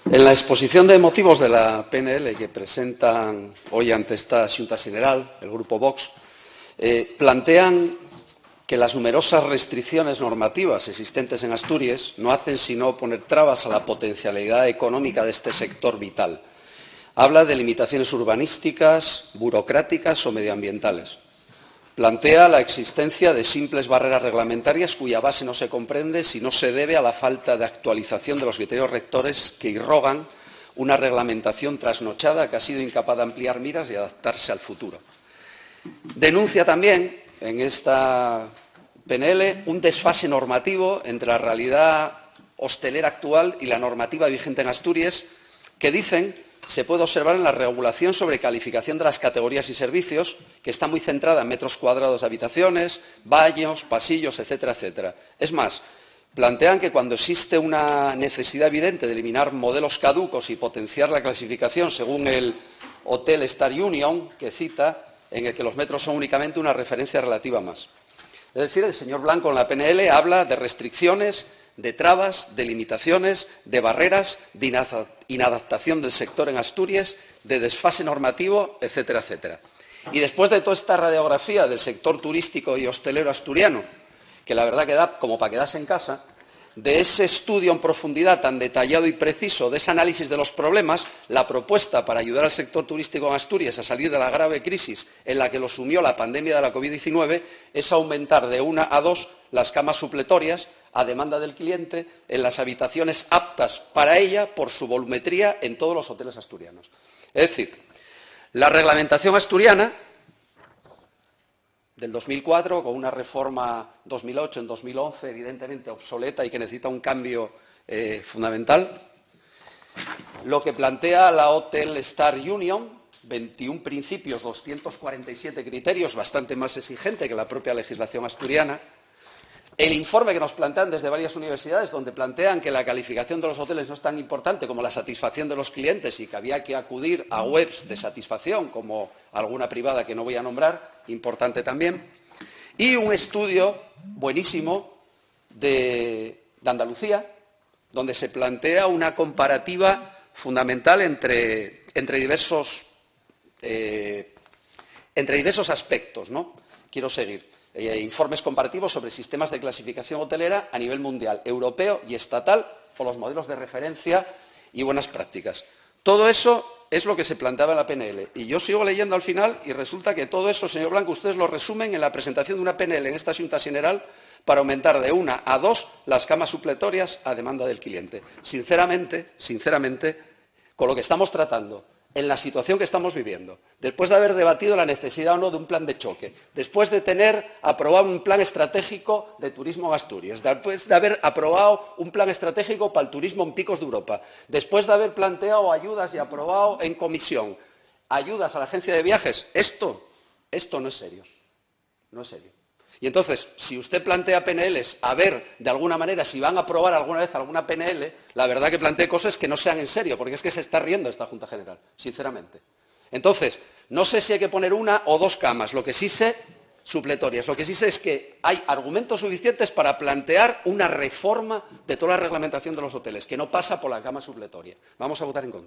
En la exposición de motivos de la PNL que presentan hoy ante esta Xunta General, el Grupo Vox, plantean que las numerosas restricciones normativas existentes en Asturias no hacen sino poner trabas a la potencialidad económica de este sector vital. Habla de limitaciones urbanísticas, burocráticas o medioambientales. Plantea la existencia de simples barreras reglamentarias cuya base no se comprende si no se debe a la falta de actualización de los criterios rectores que irrogan una reglamentación trasnochada que ha sido incapaz de ampliar miras y adaptarse al futuro. Denuncia también en esta PNL un desfase normativo entre la realidad hostelera actual y la normativa vigente en Asturias que dicen se puede observar en la regulación sobre calificación de las categorías y servicios, que está muy centrada en metros cuadrados de habitaciones, baños, pasillos, etcétera, etcétera. Es más, plantean que cuando existe una necesidad evidente de eliminar modelos caducos y potenciar la clasificación según el Hotel Star Union, que cita, en el que los metros son únicamente una referencia relativa más. Es decir, el señor Blanco en la PNL habla de restricciones, de trabas, de limitaciones, de barreras, de inadaptación del sector en Asturias, de desfase normativo, etcétera, etcétera. Y después de toda esta radiografía del sector turístico y hostelero asturiano, que la verdad que da como para quedarse en casa, de ese estudio en profundidad tan detallado y preciso, de ese análisis de los problemas, la propuesta para ayudar al sector turístico en Asturias a salir de la grave crisis en la que lo sumió la pandemia de la COVID-19 es aumentar de 1 a 2 las camas supletorias a demanda del cliente en las habitaciones aptas para ella por su volumetría en todos los hoteles asturianos. Es decir, la reglamentación asturiana del 2004, con una reforma 2008 en 2011, evidentemente obsoleta y que necesita un cambio fundamental. Lo que plantea la Hotel Star Union, 21 principios, 247 criterios, bastante más exigente que la propia legislación asturiana. El informe que nos plantean desde varias universidades, donde plantean que la calificación de los hoteles no es tan importante como la satisfacción de los clientes y que había que acudir a webs de satisfacción, como alguna privada que no voy a nombrar, importante también. Y un estudio buenísimo de Andalucía, donde se plantea una comparativa fundamental entre diversos aspectos, ¿no? Quiero seguir. Informes comparativos sobre sistemas de clasificación hotelera a nivel mundial, europeo y estatal, o los modelos de referencia y buenas prácticas. Todo eso es lo que se planteaba en la PNL. Y yo sigo leyendo al final y resulta que todo eso, señor Blanco, ustedes lo resumen en la presentación de una PNL en esta Xunta General para aumentar de 1 a 2 las camas supletorias a demanda del cliente. Sinceramente, con lo que estamos tratando, en la situación que estamos viviendo, después de haber debatido la necesidad o no de un plan de choque, después de tener aprobado un plan estratégico de turismo en Asturias, después de haber aprobado un plan estratégico para el turismo en picos de Europa, después de haber planteado ayudas y aprobado en comisión ayudas a la agencia de viajes, esto no es serio, no es serio. Y entonces, si usted plantea PNLs, a ver, de alguna manera, si van a aprobar alguna vez alguna PNL, la verdad que plantee cosas que no sean en serio, porque es que se está riendo esta Junta General, sinceramente. Entonces, no sé si hay que poner 1 o 2 camas, lo que sí sé, supletorias, lo que sí sé es que hay argumentos suficientes para plantear una reforma de toda la reglamentación de los hoteles, que no pasa por la cama supletoria. Vamos a votar en contra.